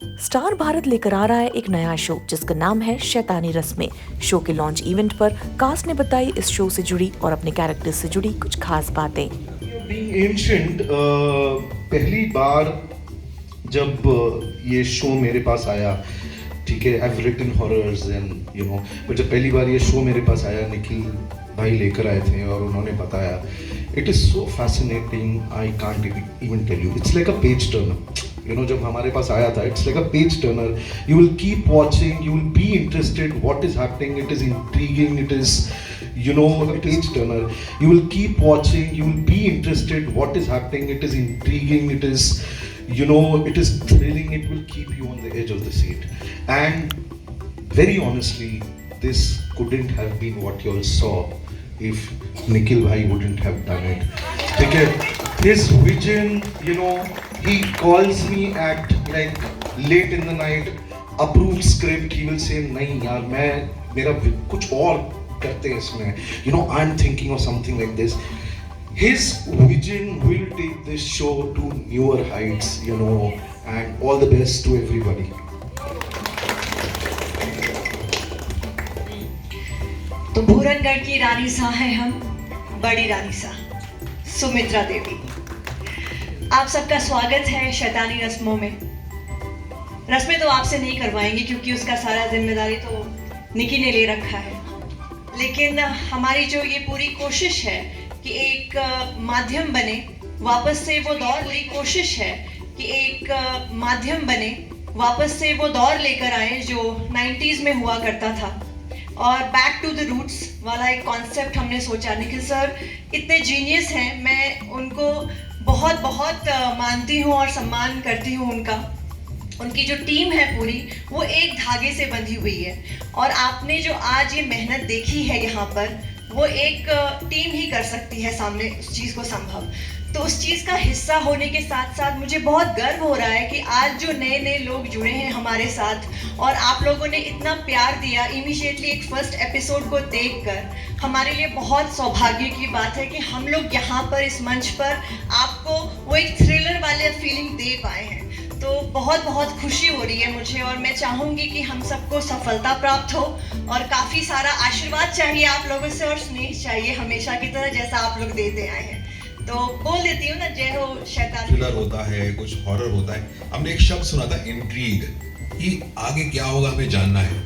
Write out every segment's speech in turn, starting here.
Star Bharat लेकर आ रहा है एक नया शो जिसका नाम है शैतानी रस्में। शो के लॉन्च इवेंट पर कास्ट ने बताई इस शो से जुड़ी और अपने कैरेक्टर्स से जुड़ी कुछ खास बातें। Being ancient, पहली बार जब ये शो मेरे पास आया, ठीक है, I've written horrors and you know, but जब पहली बार ये शो मेरे पास आया, निखिल भाई लेकर आए थे और उन्होंने बताया, it is so fascinating, I can't even tell you, it's like a page turner. You know, जब हमारे पास आया था, it's like a page turner. You will keep watching, you will be interested what is happening. It is intriguing. It is, you know, a page turner. You will keep watching, you will be interested what is happening. It is intriguing. It is, you know, it is thrilling. It will keep you on the edge of the seat. And very honestly, this couldn't have been what you all saw if Nikhil bhai wouldn't have done it. Okay, his vision, you know. He calls me at like late in the night, approved script. He will say, नहीं यार मैं मेरा कुछ और करते हैं इसमें. You know, I'm thinking of something like this. His vision will take this show to newer heights, you know, and all the best to everybody. तो भूरनगढ़ की रानी सा है हम, बड़ी रानी सा, सुमित्रा देवी। आप सबका स्वागत है शैतानी रस्मों में। रस्में तो आपसे नहीं करवाएंगे क्योंकि उसका सारा जिम्मेदारी तो निकी ने ले रखा है, लेकिन हमारी जो ये पूरी कोशिश है कि एक माध्यम बने वापस से वो दौर, पूरी कोशिश है कि एक माध्यम बने वापस से वो दौर लेकर आए जो 90s में हुआ करता था, और बैक टू द रूट्स वाला एक कॉन्सेप्ट हमने सोचा। निखिल सर इतने जीनियस हैं, मैं उनको बहुत बहुत मानती हूँ और सम्मान करती हूँ उनका। उनकी जो टीम है पूरी, वो एक धागे से बंधी हुई है, और आपने जो आज ये मेहनत देखी है यहाँ पर, वो एक टीम ही कर सकती है सामने उस चीज़ को संभव। तो उस चीज़ का हिस्सा होने के साथ साथ मुझे बहुत गर्व हो रहा है कि आज जो नए नए लोग जुड़े हैं हमारे साथ, और आप लोगों ने इतना प्यार दिया इमीडिएटली एक फर्स्ट एपिसोड को देखकर, हमारे लिए बहुत सौभाग्य की बात है कि हम लोग यहाँ पर इस मंच पर आपको वो एक थ्रिलर वाले फीलिंग दे पाए हैं। तो बहुत बहुत खुशी हो रही है मुझे, और मैं चाहूँगी कि हम सबको सफलता प्राप्त हो, और काफ़ी सारा आशीर्वाद चाहिए आप लोगों से, और स्नेह चाहिए हमेशा की तरह जैसा आप लोग देते आए हैं। तो बोल देती हूँ ना, जय हो शैतान। थ्रिलर होता है, कुछ हॉरर होता है। हमने एक शब्द सुना था, इंट्रीग, कि आगे क्या होगा हमें जानना है।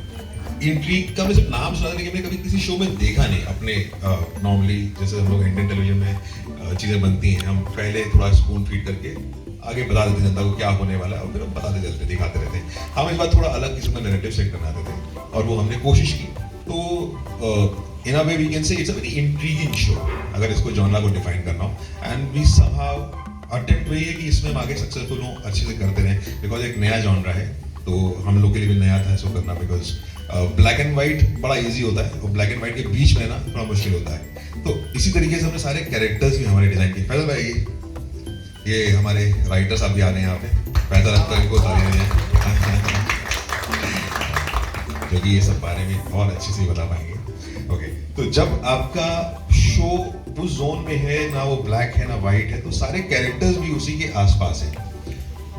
इंट्रीग का मैं सिर्फ नाम सुना था, लेकिन मैंने कभी किसी शो में देखा नहीं। अपने नॉर्मली जैसे हम लोग इंडियन टेलीविजन में चीज़ें बनती हैं, हम पहले थोड़ा स्पून फीड करके आगे बता देते जनता को क्या होने वाला है, और फिर हम बताते चलते दिखाते रहते हैं। हम इस बार थोड़ा अलग किस्म का नैरेटिव सेट करना चाहते थे, और वो हमने कोशिश की। तो in a way we can say it's a very intriguing show, अगर इसको जॉनरा को डिफाइन करना हो। एंड वी समहाउ अटेम्प्ट वही है कि इसमें हम आगे सक्सेसफुल हों, अच्छे से करते रहें, बिकॉज एक नया जॉनरा है, तो हम लोग के लिए भी नया था इसको करना। बिकॉज ब्लैक एंड वाइट बड़ा इजी होता है, और ब्लैक एंड वाइट के बीच में ना थोड़ा मुश्किल होता है। तो इसी तरीके से हमने सारे कैरेक्टर्स भी हमारे डिजाइन किए। फैजल भाई, ये हमारे राइटर साहब भी आ रहे हैं यहाँ पे, फैजल अख्तर को सारे हैं जो कि ये सब बारे में और अच्छे से बता पाएंगे। ओके, तो जब आपका शो उस जोन में है, ना वो ब्लैक है ना वाइट है, तो सारे कैरेक्टर्स भी उसी के आसपास हैं।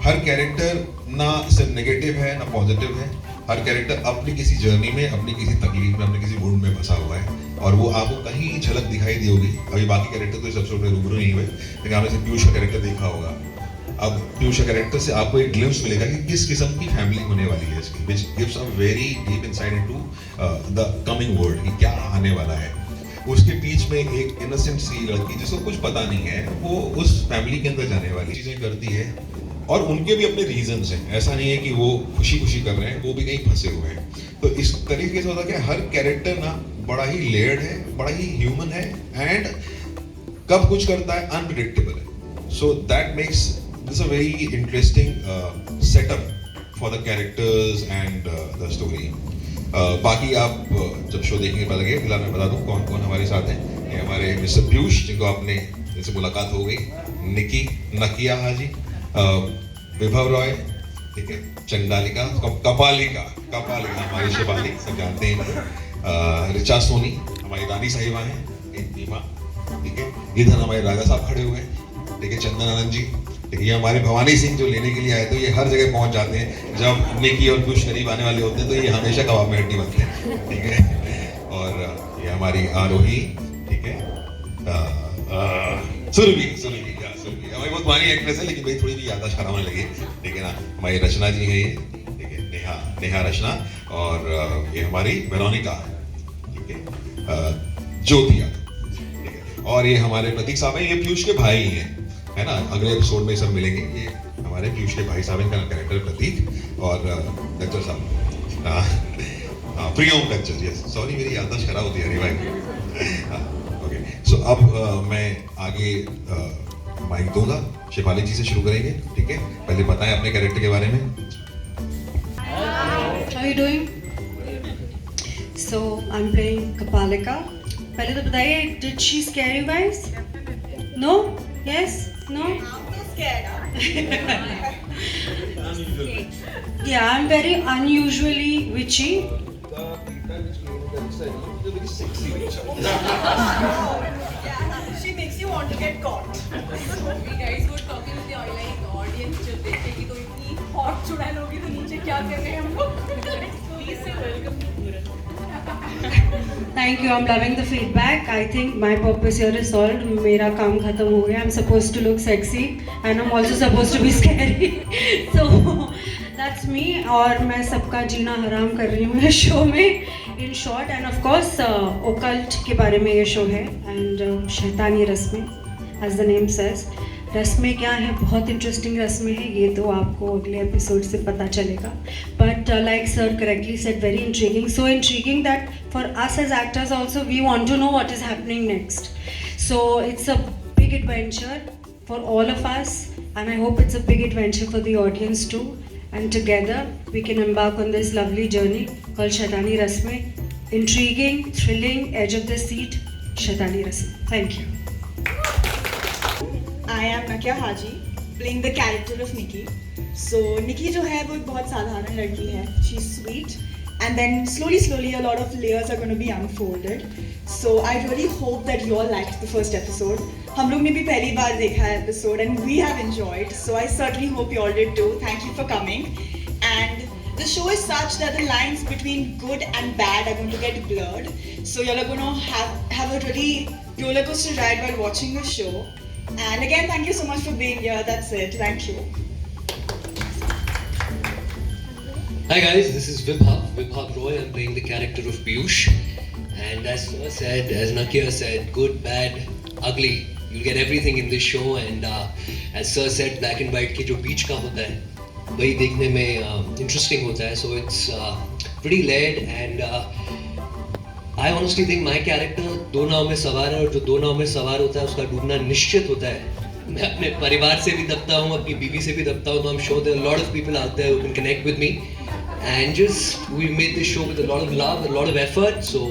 हर कैरेक्टर ना सिर्फ नेगेटिव है ना पॉजिटिव है, हर कैरेक्टर अपनी किसी जर्नी में, अपनी किसी तकलीफ में, अपने किसी वुंड में फंसा हुआ है, और वो आपको कहीं झलक दिखाई दी होगी। अभी बाकी कैरेक्टर तो इस एपिसोड में रूबरू नहीं हुए, लेकिन आपने से पीयूष का कैरेक्टर देखा होगा। अब पीयूष का कैरेक्टर से आपको एक ग्लिम्स मिलेगा कि किस किस्म की फैमिली होने वाली है इसकी, which gives a very deep insight into the coming world, कि क्या आने वाला है। उसके बीच में एक इनोसेंट सी लड़की जिसको कुछ पता नहीं है, वो उस फैमिली के अंदर जाने वाली चीजें करती है, और उनके भी अपने रीजंस हैं। ऐसा नहीं है कि वो खुशी खुशी कर रहे हैं, वो भी कहीं फंसे हुए हैं। तो इस तरीके से होता है कि हर कैरेक्टर ना बड़ा ही लेयर्ड है, बड़ा ही ह्यूमन है, एंड कब कुछ करता है अनप्रिडिक्टेबल है। So that makes this a very interesting setup for the characters and the story. बाकी आप जब शो देखेंगे पता लगेगा। फिलहाल मैं बता दूं कौन कौन हमारे साथ हैं। ये हमारे मिस्टर पीयूष, जिनको आपने जैसे मुलाकात हो गई, निकी नकिया हाजी, विभव रॉय, ठीक है, चंडालिका, कपालिका हमारी शिवालिक, सब जानते हैं, रिचा सोनी हमारी रानी साहिबा हैं, नीमा, ठीक है, इधर हमारे राजा साहब खड़े हुए हैं, ठीक है, चंदन आनंद जी, देखिए ये हमारे भवानी सिंह जो लेने के लिए आए थे, ये हर जगह पहुंच जाते हैं। जब निकी और कुछ करीब आने वाले होते हैं तो ये हमेशा कबाब में हड्डी बनते हैं, ठीक है। और ये हमारी आरोही, ठीक है, सुरभि हमारी बहुत पुरानी एक्ट्रेस है, लेकिन भाई थोड़ी भी याददाश्त खराब होने लगी, ठीक है ना। हमारी रचना जी है ये, ठीक है, नेहा रचना। और ये हमारी वेरोनिका, ठीक है, ज्योति यादव, ठीक है। और ये हमारे प्रतीक साहब हैं, ये पीयूष के भाई हैं, है ना। अगले एपिसोड में सब मिलेंगे। ये हमारे पीयूष के भाई साहब, इनका कैरेक्टर प्रतीक। और कच्चर साहब, प्रियम कच्चर, यस, सॉरी मेरी याददाश्त खराब होती है हरी भाई। ओके, सो अब मैं आगे माइक दूंगा, शिफाली जी से शुरू करेंगे, ठीक है। पहले बताएं अपने कैरेक्टर के बारे में। How are you doing? So I'm playing Kapalika. पहले तो बताइए, did she scare you guys? No? Yes? No? Yeah, I'm very unusually witchy. She makes you want to get caught. We guys were talking with the audience जब देखे कि तो इतनी hot चुड़ैल होगी तो नीचे क्या कर रहे हैं हम लोग? Please say welcome to Puran. Thank you. I'm loving the feedback. I think my purpose here is solved. मेरा काम खत्म हो गया. I'm supposed to look sexy and I'm also supposed to be scary. So that's me. और मैं सबका जीना हराम कर रही हूँ इस शो में. In short, and of course, occult के बारे में ये शो है. And शैतानी रस्में, as the name says. रस्में क्या है, बहुत इंटरेस्टिंग रस्में हैं, ये तो आपको अगले एपिसोड से पता चलेगा. But like sir correctly said, very intriguing, so intriguing that for us as actors also we want to know what is happening next. So it's a big adventure for all of us and I hope it's a big adventure for the audience too. And together we can embark on this lovely journey called Shaitani Rasmein. Intriguing, thrilling, edge of the seat, Shaitani Rasmein. Thank you. I am Nakia Haji, playing the character of Nikki. So Nikki जो है वो एक बहुत साधारण लड़की है. She's sweet, and then slowly a lot of layers are going to be unfolded. So I really hope that you all liked the first episode. हम लोग ने भी पहली बार देखा है episode and we have enjoyed. So I certainly hope you all did too. Thank you for coming. And the show is such that the lines between good and bad are going to get blurred. So you're going to have a really roller coaster ride while watching the show. And again, thank you so much for being here. That's it. Thank you. Hi guys, this is Vibhav Roy. I'm playing the character of Piyush. And as Sir said, as Nakia said, good, bad, ugly, you'll get everything in this show. And as Sir said, black and white के जो बीच का होता है, वही देखने में interesting होता है. So it's pretty layered and I honestly think my character दो नाव में सवार है और जो दो नाव में सवार होता है उसका डूबना निश्चित होता है. मैं अपने परिवार से भी दबता हूँ, अपनी बीवी से भी दबता हूँ, तो I'm sure there are a lot of people out there who can connect with me. And just we made this show with a lot of love, a lot of effort. So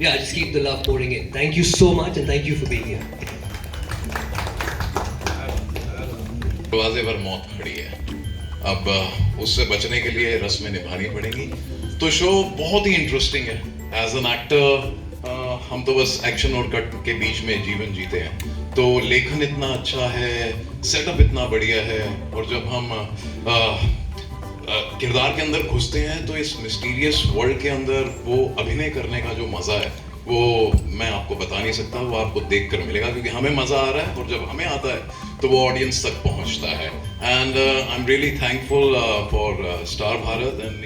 yeah, just keep the love pouring in. Thank you so much and thank you for being here. दरवाजे पर मौत खड़ी है, अब उससे बचने के लिए रस्में निभानी पड़ेंगी. तो शो बहुत ही इंटरेस्टिंग है. एज एन एक्टर हम तो बस एक्शन और कट के बीच में जीवन जीते हैं. तो लेखन इतना अच्छा है, सेटअप इतना बढ़िया है, और जब हम किरदार के अंदर घुसते हैं तो इस मिस्टीरियस वर्ल्ड के अंदर वो अभिनय करने का जो मज़ा है वो मैं आपको बता नहीं सकता. वो आपको देख कर मिलेगा, क्योंकि हमें मज़ा आ रहा है और जब हमें आता है तो वो ऑडियंस तक पहुंचता है. And I am really thankful for star Bharat and.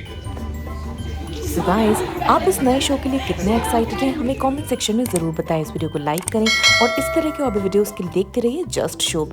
So guys, आप इस नए शो के लिए कितने एक्साइटेड हैं हमें कमेंट सेक्शन में जरूर बताएं. इस वीडियो को लाइक करें और इस तरह के और भी वीडियोस के लिए देखते रहिए जस्ट शो.